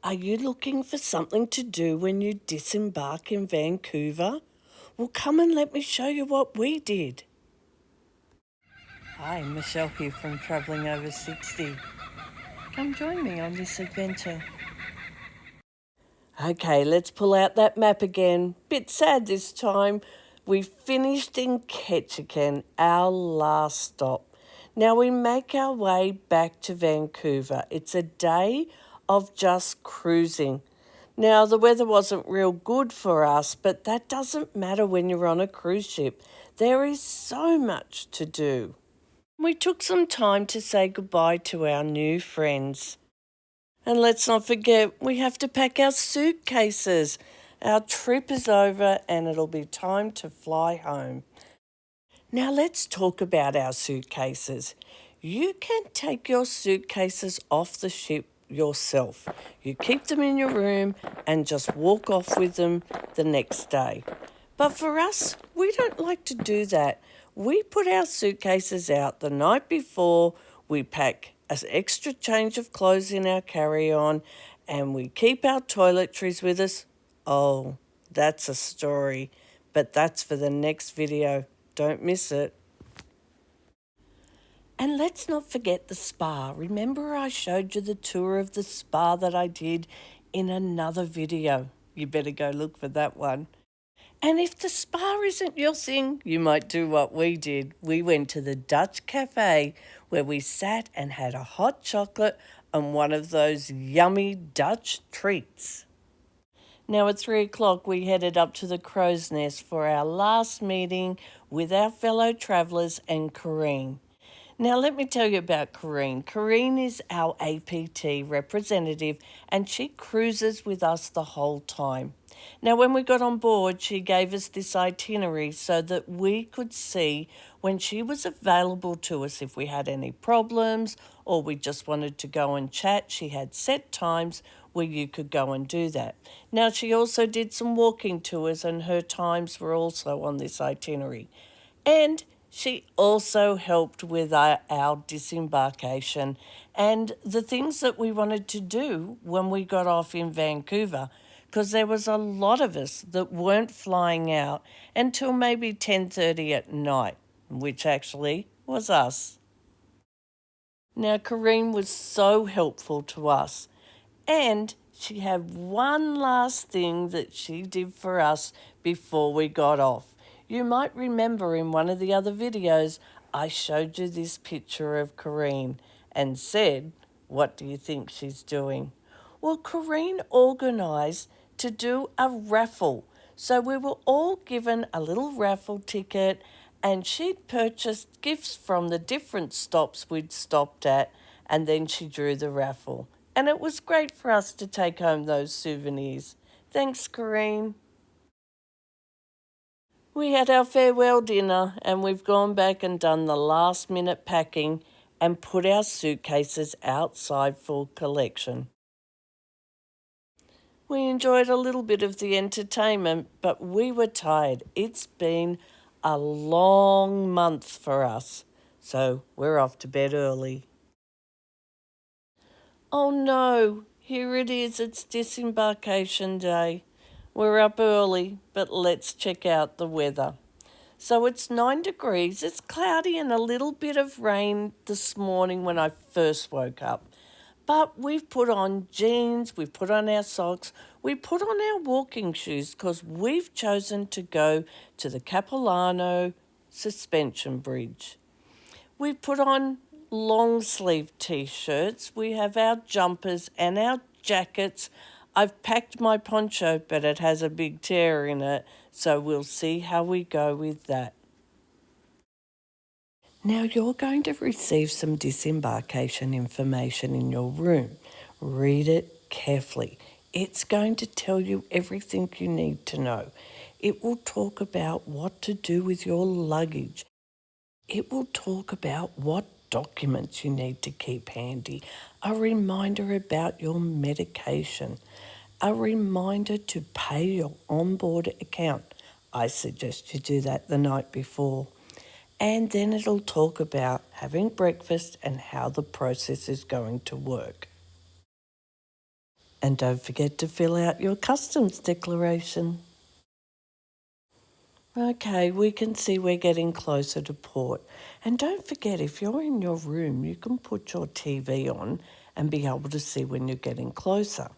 Are you looking for something to do when you disembark in Vancouver? Well, come and let me show you what we did. Hi, Michelle here from Travelling Over 60. Come join me on this adventure. Okay, let's pull out that map again. Bit sad this time. We finished in Ketchikan, our last stop. Now we make our way back to Vancouver. It's a day of just cruising. Now the weather wasn't real good for us, but that doesn't matter when you're on a cruise ship. There is so much to do. We took some time to say goodbye to our new friends. And let's not forget, we have to pack our suitcases. Our trip is over and it'll be time to fly home. Now let's talk about our suitcases. You can take your suitcases off the ship yourself. You keep them in your room and just walk off with them the next day. But for us, we don't like to do that. We put our suitcases out the night before, we pack an extra change of clothes in our carry-on, and we keep our toiletries with us. Oh, that's a story, but that's for the next video. Don't miss it. And let's not forget the spa. Remember I showed you the tour of the spa that I did in another video? You better go look for that one. And if the spa isn't your thing, you might do what we did. We went to the Dutch cafe where we sat and had a hot chocolate and one of those yummy Dutch treats. Now at 3 o'clock we headed up to the Crow's Nest for our last meeting with our fellow travellers and Corrine. Now let me tell you about Corrine. Corrine is our APT representative and she cruises with us the whole time. Now when we got on board, she gave us this itinerary so that we could see when she was available to us if we had any problems or we just wanted to go and chat. She had set times where you could go and do that. Now she also did some walking tours and her times were also on this itinerary. And she also helped with our disembarkation and the things that we wanted to do when we got off in Vancouver, because there was a lot of us that weren't flying out until maybe 10:30 at night, which actually was us. Now, Corrine was so helpful to us, and she had one last thing that she did for us before we got off. You might remember in one of the other videos, I showed you this picture of Corrine and said, what do you think she's doing? Well, Corrine organised to do a raffle. So we were all given a little raffle ticket and she'd purchased gifts from the different stops we'd stopped at and then she drew the raffle. And it was great for us to take home those souvenirs. Thanks, Corrine. We had our farewell dinner and we've gone back and done the last minute packing and put our suitcases outside for collection. We enjoyed a little bit of the entertainment, but we were tired. It's been a long month for us, so we're off to bed early. Oh no, here it is, it's disembarkation day. We're up early, but let's check out the weather. So it's 9 degrees, it's cloudy and a little bit of rain this morning when I first woke up. But we've put on jeans, we've put on our socks, we put on our walking shoes because we've chosen to go to the Capilano Suspension Bridge. We've put on long sleeve t-shirts, we have our jumpers and our jackets. I've packed my poncho, but it has a big tear in it, so we'll see how we go with that. Now you're going to receive some disembarkation information in your room. Read it carefully. It's going to tell you everything you need to know. It will talk about what to do with your luggage. It will talk about what documents you need to keep handy, a reminder about your medication, a reminder to pay your onboard account. I suggest you do that the night before. And then it'll talk about having breakfast and how the process is going to work. And don't forget to fill out your customs declaration. Okay, we can see we're getting closer to port. And don't forget, if you're in your room, you can put your TV on and be able to see when you're getting closer.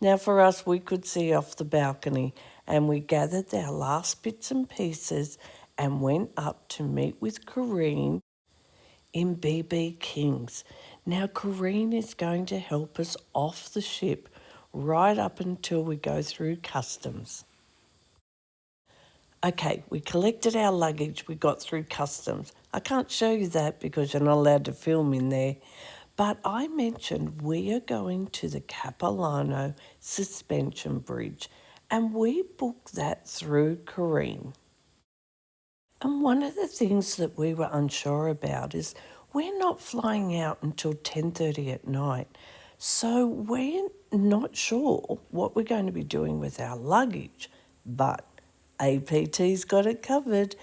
Now for us, we could see off the balcony, and we gathered our last bits and pieces and went up to meet with Corrine in BB King's. Now Corrine is going to help us off the ship right up until we go through customs. Okay, we collected our luggage, we got through customs. I can't show you that because you're not allowed to film in there. But I mentioned we are going to the Capilano Suspension Bridge, and we booked that through Corrine. And one of the things that we were unsure about is we're not flying out until 10:30 at night. So we're not sure what we're going to be doing with our luggage, but APT's got it covered.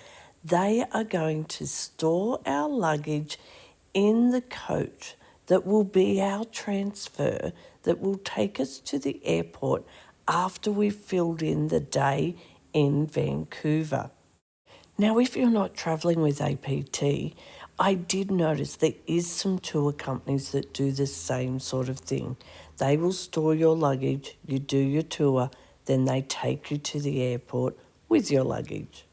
They are going to store our luggage in the coach that will be our transfer that will take us to the airport after we've filled in the day in Vancouver. Now, if you're not travelling with APT, I did notice there is some tour companies that do the same sort of thing. They will store your luggage, you do your tour, then they take you to the airport with your luggage.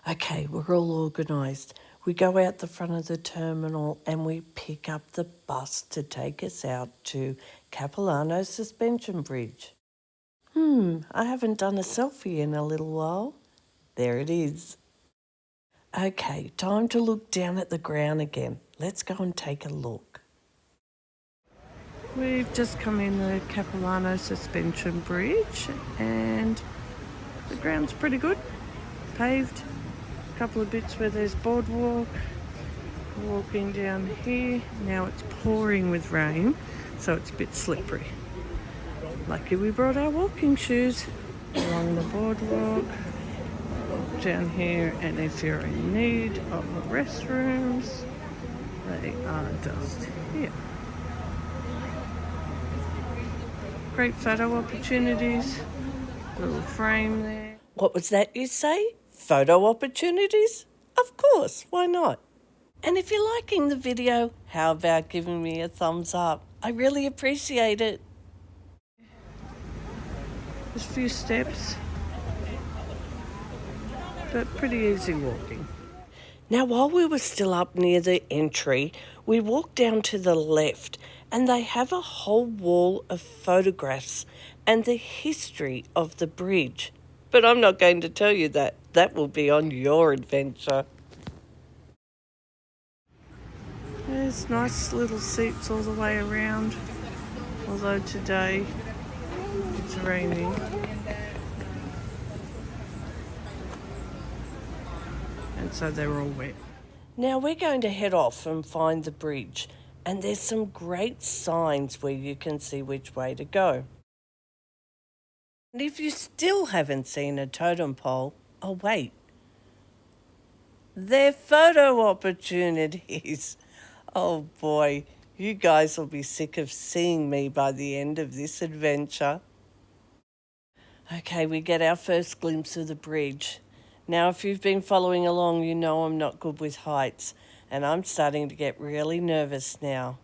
Okay, we're all organised. We go out the front of the terminal and we pick up the bus to take us out to Capilano Suspension Bridge. I haven't done a selfie in a little while. There it is. Okay, time to look down at the ground again. Let's go and take a look. We've just come in the Capilano Suspension Bridge and the ground's pretty good. Paved. A couple of bits where there's boardwalk. Walking down here. Now it's pouring with rain, so it's a bit slippery. Lucky we brought our walking shoes. Along the boardwalk. Down here, and if you're in need of the restrooms, they are just here. Great photo opportunities. Little frame there. What was that you say? Photo opportunities? Of course, why not? And if you're liking the video, how about giving me a thumbs up? I really appreciate it. Just a few steps, but pretty easy walking. Now, while we were still up near the entry, we walked down to the left and they have a whole wall of photographs and the history of the bridge. But I'm not going to tell you that. That will be on your adventure. There's nice little seats all the way around, although today it's raining. And so they're all wet. Now we're going to head off and find the bridge, and there's some great signs where you can see which way to go. And if you still haven't seen a totem pole, oh wait, they're photo opportunities. Oh boy, you guys will be sick of seeing me by the end of this adventure. Okay, we get our first glimpse of the bridge. Now, if you've been following along, you know I'm not good with heights, and I'm starting to get really nervous now.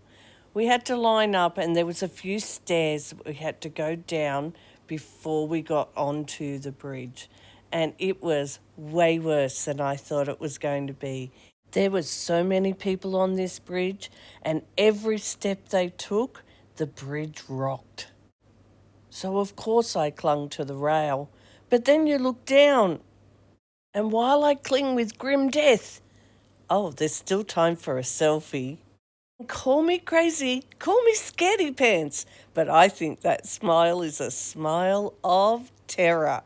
We had to line up, and there was a few stairs that we had to go down before we got onto the bridge, and it was way worse than I thought it was going to be. There was so many people on this bridge, and every step they took, the bridge rocked. So of course I clung to the rail, but then you look down, and while I cling with grim death, oh, there's still time for a selfie. Call me crazy, call me scaredy pants, but I think that smile is a smile of terror.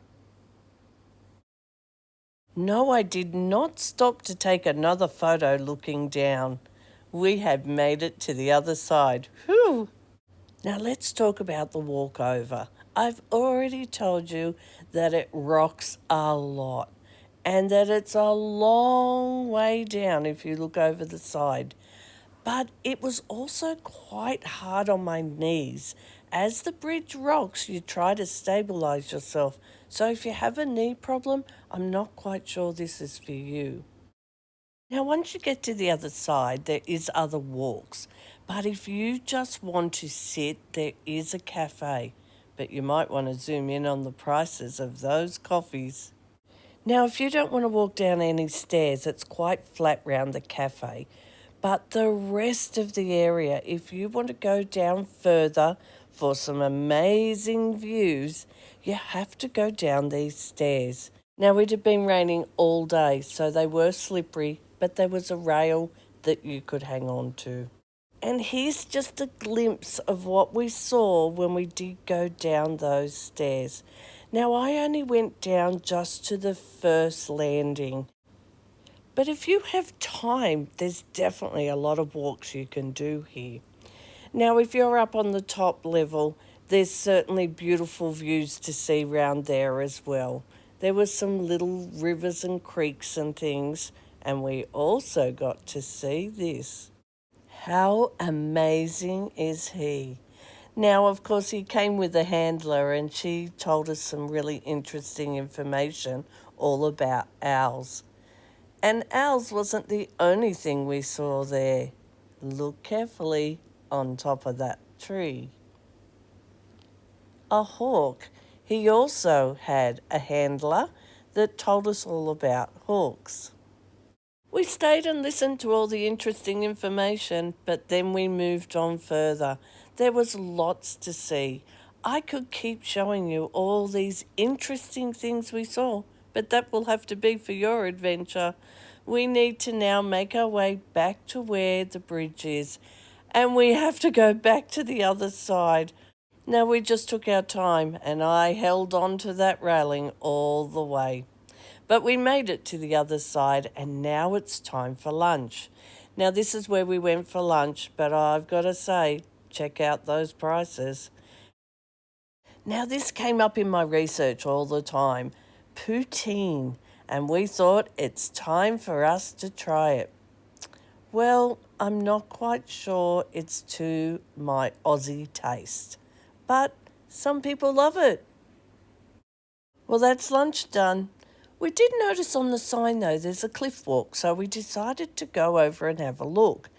No, I did not stop to take another photo looking down. We had made it to the other side. Whew! Now let's talk about the walkover. I've already told you that it rocks a lot and that it's a long way down if you look over the side. But it was also quite hard on my knees. As the bridge rocks, you try to stabilize yourself. So if you have a knee problem, I'm not quite sure this is for you. Now, once you get to the other side, there is other walks. But if you just want to sit, there is a cafe. But you might want to zoom in on the prices of those coffees. Now, if you don't want to walk down any stairs, it's quite flat round the cafe. But the rest of the area, if you want to go down further for some amazing views, you have to go down these stairs. Now, it had been raining all day, so they were slippery, but there was a rail that you could hang on to. And here's just a glimpse of what we saw when we did go down those stairs. Now, I only went down just to the first landing. But if you have time, there's definitely a lot of walks you can do here. Now, if you're up on the top level, there's certainly beautiful views to see round there as well. There were some little rivers and creeks and things, and we also got to see this. How amazing is he? Now, of course, he came with a handler and she told us some really interesting information all about owls. And owls wasn't the only thing we saw there. Look carefully on top of that tree. A hawk. He also had a handler that told us all about hawks. We stayed and listened to all the interesting information, but then we moved on further. There was lots to see. I could keep showing you all these interesting things we saw, but that will have to be for your adventure. We need to now make our way back to where the bridge is, and we have to go back to the other side. Now, we just took our time, and I held on to that railing all the way. But we made it to the other side, and now it's time for lunch. Now, this is where we went for lunch, but I've got to say, check out those prices. Now, this came up in my research all the time. Poutine. And we thought it's time for us to try it. Well, I'm not quite sure it's to my Aussie taste, but some people love it. Well, that's lunch done. We did notice on the sign, though, there's a cliff walk, so we decided to go over and have a look.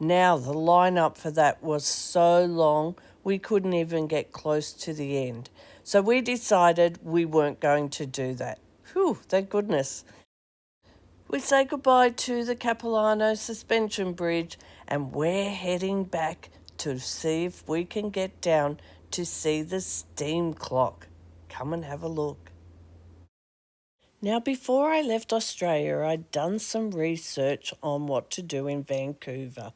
Now, the line-up for that was so long, we couldn't even get close to the end. So we decided we weren't going to do that. Whew, thank goodness. We say goodbye to the Capilano Suspension Bridge, and we're heading back to see if we can get down to see the steam clock. Come and have a look. Now, before I left Australia, I'd done some research on what to do in Vancouver,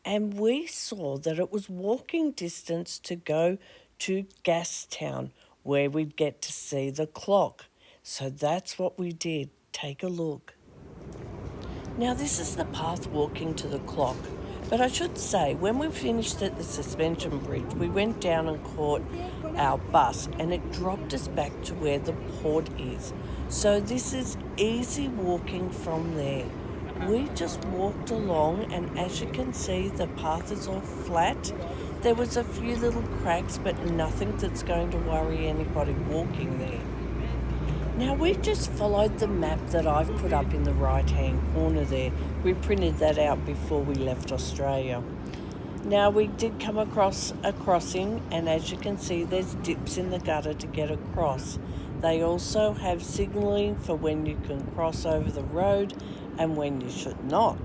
and we saw that it was walking distance to go to Gastown, where we'd get to see the clock. So that's what we did. Take a look. Now, this is the path walking to the clock. But I should say, when we finished at the suspension bridge, we went down and caught our bus, and it dropped us back to where the port is. So this is easy walking from there. We just walked along, and as you can see, the path is all flat. There was a few little cracks, but nothing that's going to worry anybody walking there. Now, we just followed the map that I've put up in the right-hand corner there. We printed that out before we left Australia. Now, we did come across a crossing, and as you can see, there's dips in the gutter to get across. They also have signalling for when you can cross over the road and when you should not.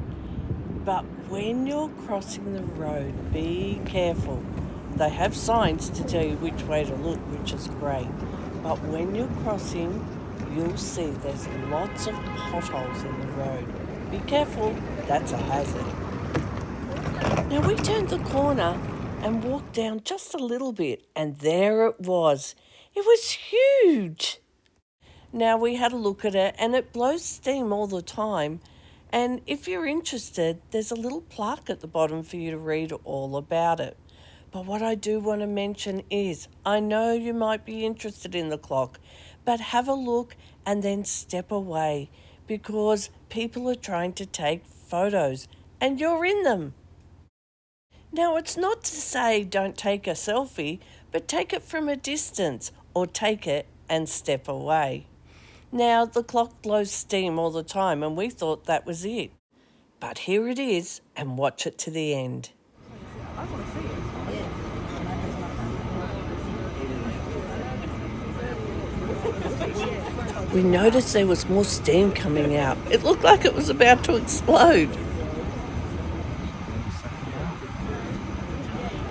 But when you're crossing the road, be careful. They have signs to tell you which way to look, which is great. But when you're crossing, you'll see there's lots of potholes in the road. Be careful, that's a hazard. Now, we turned the corner and walked down just a little bit, and there it was. It was huge. Now, we had a look at it, and it blows steam all the time. And if you're interested, there's a little plaque at the bottom for you to read all about it. But what I do want to mention is, I know you might be interested in the clock, but have a look and then step away, because people are trying to take photos and you're in them. Now, it's not to say don't take a selfie, but take it from a distance or take it and step away. Now, the clock blows steam all the time and we thought that was it. But here it is, and watch it to the end. We noticed there was more steam coming out. It looked like it was about to explode.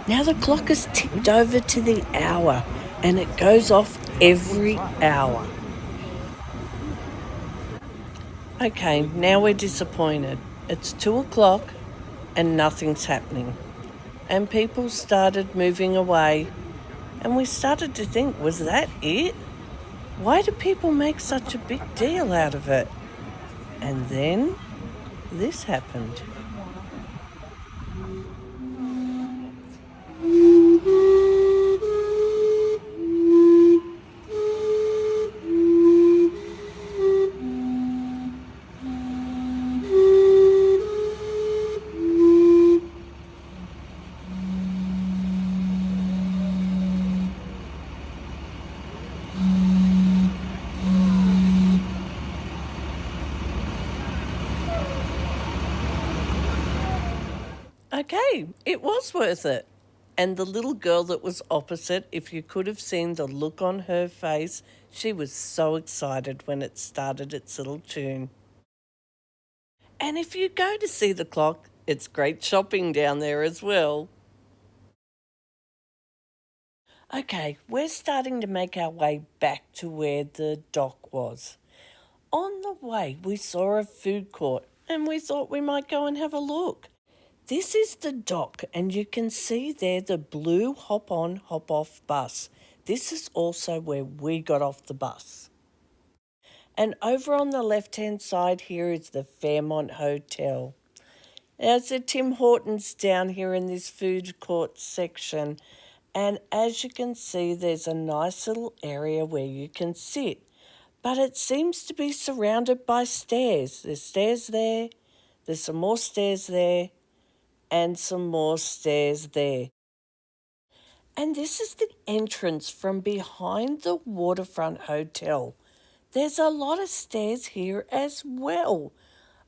Now the clock has ticked over to the hour and it goes off every hour. Okay, now we're disappointed. It's 2 o'clock and nothing's happening. And people started moving away and we started to think, was that it? Why do people make such a big deal out of it? And then this happened. Okay, it was worth it. And the little girl that was opposite, if you could have seen the look on her face, she was so excited when it started its little tune. And if you go to see the clock, it's great shopping down there as well. Okay, we're starting to make our way back to where the dock was. On the way, we saw a food court and we thought we might go and have a look. This is the dock and you can see there the blue hop-on, hop-off bus. This is also where we got off the bus. And over on the left-hand side here is the Fairmont Hotel. There's a Tim Hortons down here in this food court section. And as you can see, there's a nice little area where you can sit. But it seems to be surrounded by stairs. There's stairs there, there's some more stairs there, and some more stairs there. And this is the entrance from behind the Waterfront Hotel. There's a lot of stairs here as well.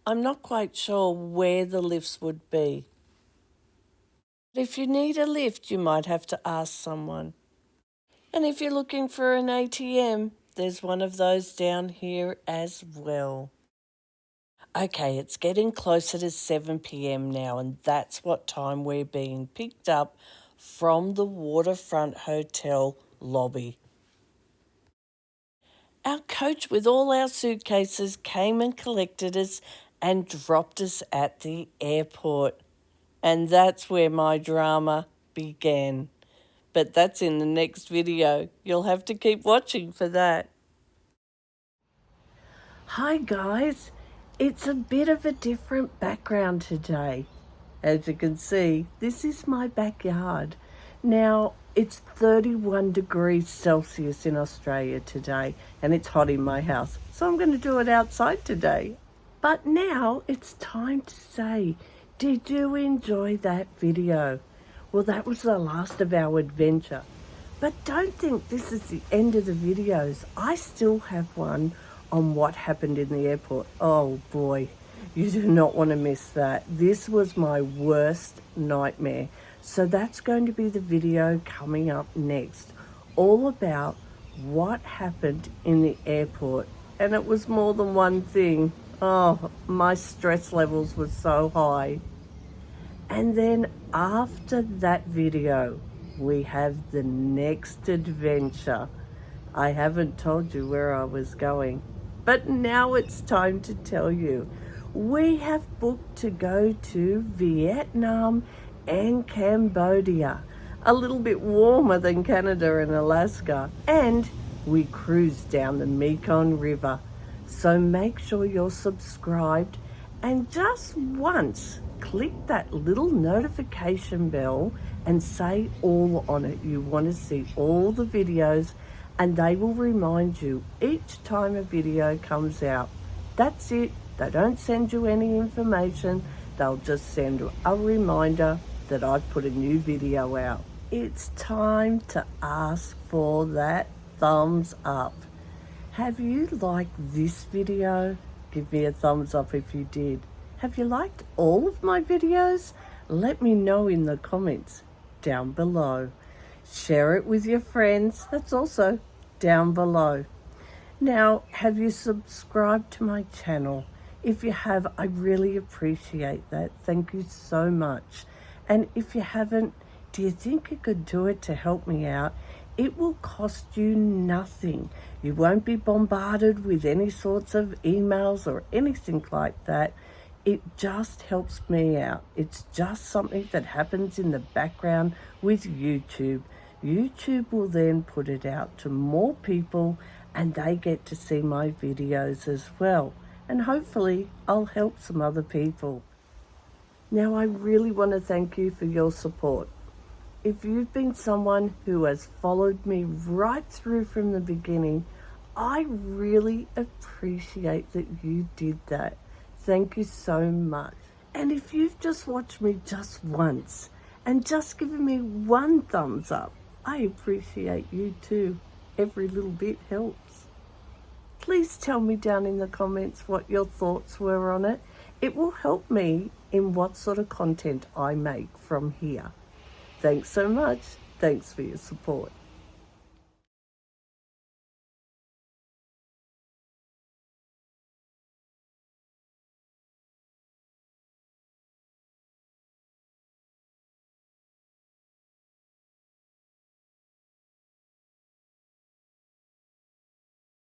I'm not quite sure where the lifts would be. If you need a lift, you might have to ask someone. And if you're looking for an ATM, there's one of those down here as well. Okay, it's getting closer to 7 p.m. now, and that's what time we're being picked up from the Waterfront Hotel lobby. Our coach with all our suitcases came and collected us and dropped us at the airport. And that's where my drama began. But that's in the next video. You'll have to keep watching for that. Hi guys, it's a bit of a different background today. As you can see, this is my backyard. Now, it's 31 degrees Celsius in Australia today, and it's hot in my house, so I'm going to do it outside today. But now it's time to say, did you enjoy that video? Well, that was the last of our adventure. But don't think this is the end of the videos. I still have one on what happened in the airport. Oh boy, you do not want to miss that. This was my worst nightmare. So that's going to be the video coming up next, all about what happened in the airport. And it was more than one thing. Oh, my stress levels were so high. And then after that video, we have the next adventure. I haven't told you where I was going, but now it's time to tell you. We have booked to go to Vietnam and Cambodia, a little bit warmer than Canada and Alaska, and we cruise down the Mekong River. So make sure you're subscribed and just once click that little notification bell and say all on it. You want to see all the videos and they will remind you each time a video comes out. That's it. They don't send you any information. They'll just send a reminder that I've put a new video out. It's time to ask for that thumbs up. Have you liked this video? Give me a thumbs up if you did. Have you liked all of my videos? Let me know in the comments down below. Share it with your friends. That's also down below. Now, have you subscribed to my channel? If you have, I really appreciate that. Thank you so much. And if you haven't, do you think you could do it to help me out? It will cost you nothing. You won't be bombarded with any sorts of emails or anything like that. It just helps me out. It's just something that happens in the background with YouTube. YouTube will then put it out to more people and they get to see my videos as well. And hopefully I'll help some other people. Now, I really want to thank you for your support. If you've been someone who has followed me right through from the beginning, I really appreciate that you did that. Thank you so much. And if you've just watched me just once and just given me one thumbs up, I appreciate you too. Every little bit helps. Please tell me down in the comments what your thoughts were on it. It will help me in what sort of content I make from here. Thanks so much. Thanks for your support.